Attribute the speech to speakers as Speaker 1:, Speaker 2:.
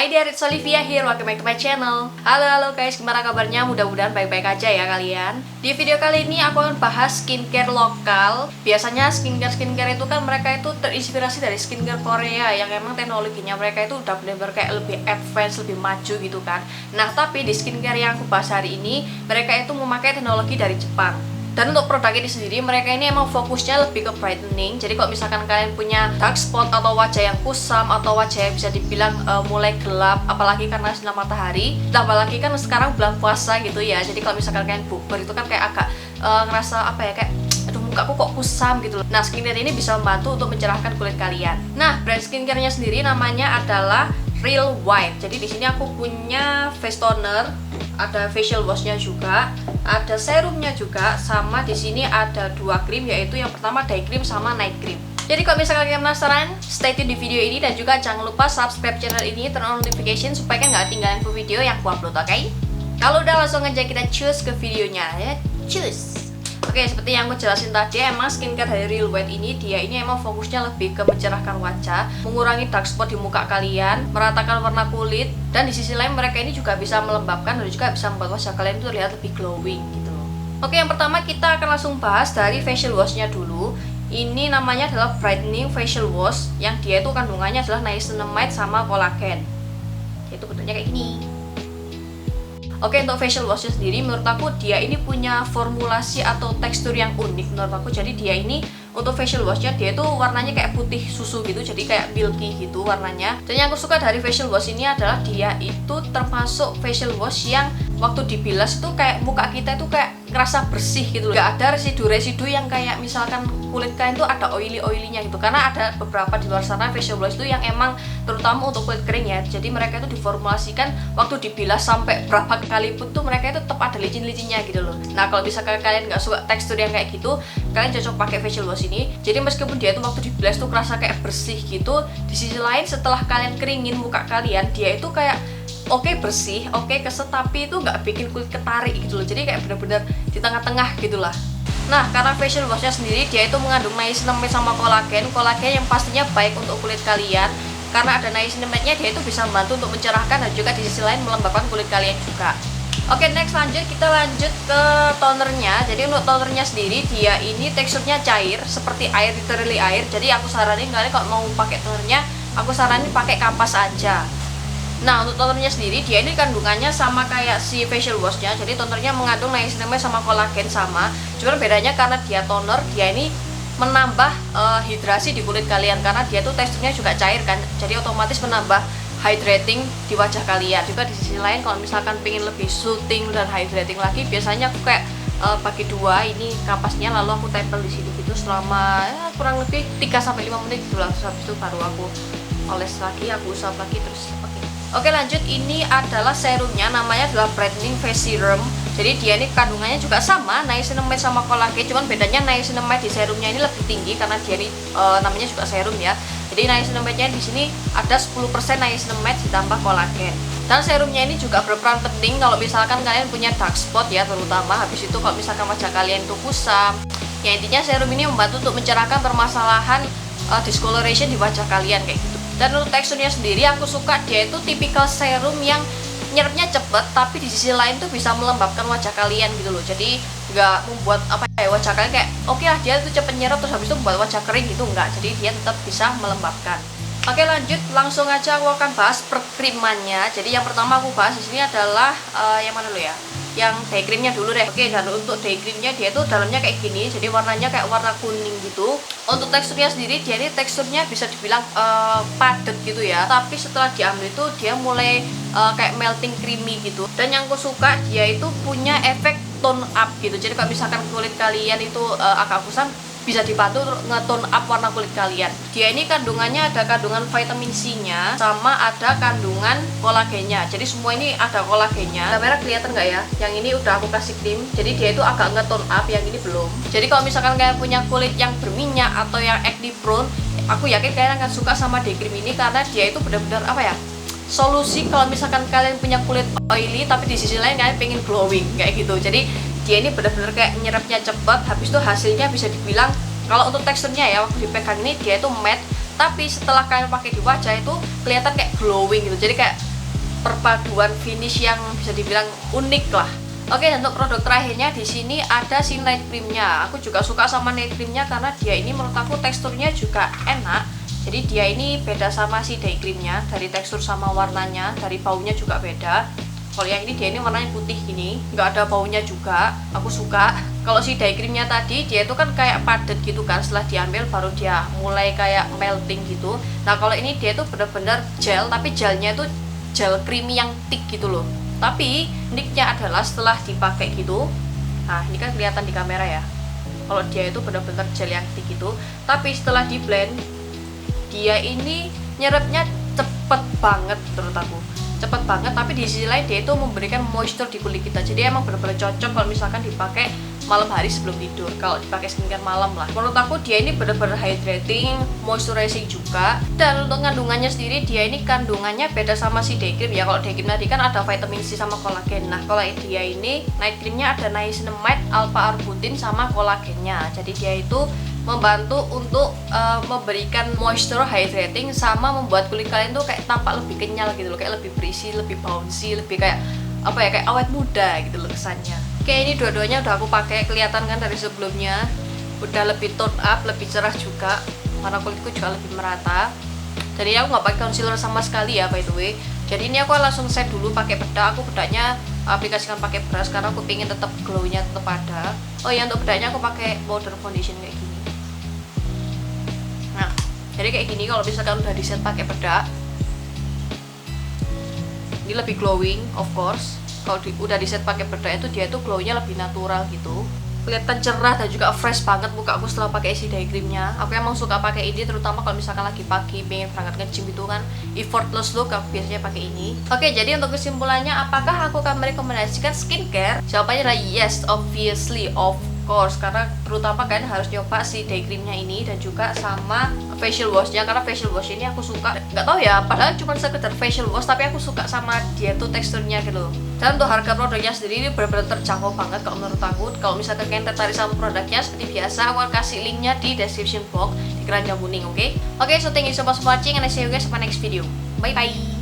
Speaker 1: Hi there, it's Olivia here, welcome back to my channel. Halo guys, gimana kabarnya? Mudah-mudahan baik-baik aja ya kalian. Di video kali ini aku akan bahas skincare lokal. Biasanya skincare itu kan mereka itu terinspirasi dari skincare Korea yang emang teknologinya mereka itu udah bener-bener kayak lebih advance, lebih maju gitu kan. Nah, tapi di skincare yang aku bahas hari ini, mereka itu memakai teknologi dari Jepang. Dan untuk produk ini sendiri, mereka ini emang fokusnya lebih ke brightening. Jadi kalau misalkan kalian punya dark spot atau wajah yang kusam atau wajah yang bisa dibilang mulai gelap, apalagi karena sinar matahari, apalagi kan sekarang bulan puasa gitu ya. Jadi kalau misalkan kalian bukber itu kan kayak agak ngerasa apa ya, kayak aduh mukaku kok kusam gitu loh. Nah, skincare ini bisa membantu untuk mencerahkan kulit kalian. Nah, brand skincare-nya sendiri namanya adalah Real White. Jadi di sini aku punya face toner, ada facial washnya juga, ada serumnya juga, sama di sini ada dua krim, yaitu yang pertama day cream sama night cream. Jadi kalau misalkan kalian penasaran, stay tune di video ini dan juga jangan lupa subscribe channel ini, turn on notification supaya kalian nggak ketinggalan info video yang aku upload, oke? Kalau udah langsung aja kita choose ke videonya ya, choose. Oke, seperti yang aku jelasin tadi, emang skincare dari Real White ini emang fokusnya lebih ke mencerahkan wajah, mengurangi dark spot di muka kalian, meratakan warna kulit, dan di sisi lain mereka ini juga bisa melembabkan dan juga bisa membuat wajah kalian itu terlihat lebih glowing gitu loh. Oke, yang pertama kita akan langsung bahas dari facial washnya dulu. Ini namanya adalah brightening facial wash, yang dia itu kandungannya adalah niacinamide sama kolagen. Itu bentuknya kayak gini. Oke, untuk facial washnya sendiri menurut aku dia ini punya formulasi atau tekstur yang unik menurut aku. Jadi dia ini untuk facial washnya dia itu warnanya kayak putih susu gitu, jadi kayak milky gitu warnanya. Dan yang aku suka dari facial wash ini adalah dia itu termasuk facial wash yang waktu dibilas itu kayak muka kita itu kayak ngerasa bersih gitu loh. Gak ada residu-residu yang kayak misalkan kulit kalian tuh ada oily-oilynya gitu. Karena ada beberapa di luar sana facial wash itu yang emang terutama untuk kulit kering ya. Jadi mereka itu diformulasikan waktu dibilas sampai berapa kali pun tuh mereka itu tetap ada licin-licinnya gitu loh. Nah, kalau misalkan kalian nggak suka tekstur yang kayak gitu, kalian cocok pakai facial wash ini. Jadi meskipun dia itu waktu dibilas tuh kerasa kayak bersih gitu, di sisi lain setelah kalian keringin muka kalian, dia itu kayak oke bersih, oke keset, tapi itu nggak bikin kulit ketarik gitu loh. Jadi kayak bener-bener di tengah-tengah gitulah. Nah, karena facial washnya sendiri dia itu mengandung niacinamide sama kolagen yang pastinya baik untuk kulit kalian. Karena ada niacinamide-nya, dia itu bisa membantu untuk mencerahkan dan juga di sisi lain melembabkan kulit kalian juga. Oke, next kita lanjut ke tonernya. Jadi untuk tonernya sendiri dia ini teksturnya cair seperti air, literally air. Jadi aku saranin kalian kalau mau pakai tonernya, aku saranin pakai kapas aja. Nah, untuk tonernya sendiri dia ini kandungannya sama kayak si facial washnya. Jadi tonernya mengandung niacinamide sama kolagen sama. Cuma bedanya karena dia toner, dia ini menambah hidrasi di kulit kalian karena dia tuh teksturnya juga cair kan. Jadi otomatis menambah hydrating di wajah kalian. Juga di sisi lain kalau misalkan pengen lebih soothing dan hydrating lagi, biasanya aku kayak pakai dua ini kapasnya, lalu aku tempel di sini gitu selama kurang lebih 3-5 menit gitu lah. Terus habis itu baru aku oles lagi, aku usap lagi terus. Oke, lanjut, ini adalah serumnya, namanya adalah brightening face serum. Jadi dia ini kandungannya juga sama, niacinamide sama kolagen, cuman bedanya niacinamide di serumnya ini lebih tinggi karena dia ini namanya juga serum ya. Jadi niacinamide-nya di sini ada 10% niacinamide ditambah kolagen. Dan serumnya ini juga berperan penting kalau misalkan kalian punya dark spot ya, terutama habis itu kalau misalkan wajah kalian itu kusam. Ya intinya serum ini membantu untuk mencerahkan permasalahan discoloration di wajah kalian kayak gitu. Dan untuk teksturnya sendiri aku suka dia itu tipikal serum yang nyerapnya cepet, tapi di sisi lain tuh bisa melembabkan wajah kalian gitu loh. Jadi nggak membuat apa ya, wajah kalian kayak oke lah dia itu cepet nyerap terus habis itu membuat wajah kering gitu, enggak. Jadi dia tetap bisa melembabkan. Oke, lanjut, langsung aja aku akan bahas perkrimannya. Jadi yang pertama aku bahas di sini adalah yang mana dulu ya? Yang day creamnya dulu deh. Oke, dan untuk day creamnya dia tuh dalamnya kayak gini, jadi warnanya kayak warna kuning gitu. Untuk teksturnya sendiri dia ini teksturnya bisa dibilang padat gitu ya, tapi setelah diambil itu dia mulai kayak melting creamy gitu. Dan yang aku suka dia itu punya efek tone up gitu. Jadi kalau misalkan kulit kalian itu agak kusam, bisa dibantu nge-tone up warna kulit kalian. Dia ini kandungannya ada kandungan vitamin C-nya sama ada kandungan kolagennya. Jadi semua ini ada kolagennya. Kamera kelihatan nggak ya? Yang ini udah aku kasih krim. Jadi dia itu agak nge-tone up, yang ini belum. Jadi kalau misalkan kalian punya kulit yang berminyak atau yang acne prone, aku yakin kalian akan suka sama day cream ini karena dia itu benar-benar apa ya? Solusi kalau misalkan kalian punya kulit oily tapi di sisi lain kalian pengen glowing kayak gitu. Jadi dia ini benar-benar kayak nyerapnya cepat, habis itu hasilnya bisa dibilang kalau untuk teksturnya ya waktu dipegang ini dia itu matte, tapi setelah kalian pakai di wajah itu kelihatan kayak glowing gitu. Jadi kayak perpaduan finish yang bisa dibilang unik lah. Oke, dan untuk produk terakhirnya di sini ada si night creamnya. Aku juga suka sama night creamnya karena dia ini menurut aku teksturnya juga enak. Jadi dia ini beda sama si day creamnya, dari tekstur sama warnanya, dari baunya juga beda. Kalau yang ini dia ini warnanya putih gini, nggak ada baunya juga, aku suka. Kalau si day creamnya tadi dia itu kan kayak padat gitu kan, setelah diambil baru dia mulai kayak melting gitu. Nah kalau ini dia tuh bener-bener gel, tapi gelnya itu gel creamy yang thick gitu loh. Tapi uniknya adalah setelah dipakai gitu, nah ini kan kelihatan di kamera ya, kalau dia itu bener-bener gel yang thick gitu. Tapi setelah di blend, dia ini nyerapnya cepet banget menurut aku, cepet banget. Tapi di sisi lain dia itu memberikan moisture di kulit kita, jadi emang benar-benar cocok kalau misalkan dipakai malam hari sebelum tidur, kalau dipakai skincare malam lah. Menurut aku dia ini benar-benar hydrating, moisturizing juga. Dan untuk kandungannya sendiri, dia ini kandungannya beda sama si day cream ya. Kalau day cream tadi kan ada vitamin C sama kolagen. Nah kalau dia ini night creamnya ada niacinamide, alpha arbutin sama kolagennya. Jadi dia itu membantu untuk memberikan moisture, hydrating, sama membuat kulit kalian tuh kayak tampak lebih kenyal gitu loh, kayak lebih berisi, lebih bouncy, lebih kayak apa ya, kayak awet muda gitu loh kesannya. Oke, ini dua-duanya udah aku pakai, kelihatan kan dari sebelumnya udah lebih tone up, lebih cerah juga, warna kulitku juga lebih merata. Jadi aku nggak pakai concealer sama sekali ya by the way. Jadi ini aku langsung set dulu pakai bedak. Aku bedaknya aplikasikan pakai brush karena aku pengen tetap glownya tetap ada. Oh ya, untuk bedaknya aku pakai powder foundation kayak gini. Nah, jadi kayak gini kalau misalkan udah di set pakai bedak, ini lebih glowing of course. Kalau udah di set pakai bedak itu dia tuh glownya lebih natural gitu, kelihatan cerah dan juga fresh banget muka aku setelah pakai si day creamnya. Aku emang suka pakai ini terutama kalau misalkan lagi pagi pengen berangkat nge-gym gitu kan, effortless look, aku biasanya pakai ini. Oke, jadi untuk kesimpulannya, apakah aku akan merekomendasikan skincare? Jawabannya adalah yes, obviously, of course, karena terutama kalian harus nyoba si day creamnya ini dan juga sama facial washnya, karena facial wash ini aku suka, nggak tahu ya, padahal cuma sekedar facial wash tapi aku suka sama dia tuh teksturnya gitu. Dan untuk harga produknya sendiri ini benar-benar terjangkau banget kalau menurut aku. Kalau misalkan kalian tertarik sama produknya, seperti biasa aku akan kasih linknya di description box di keranjang kuning. Oke, so thank you so much for watching and I see you guys in my next video. Bye bye.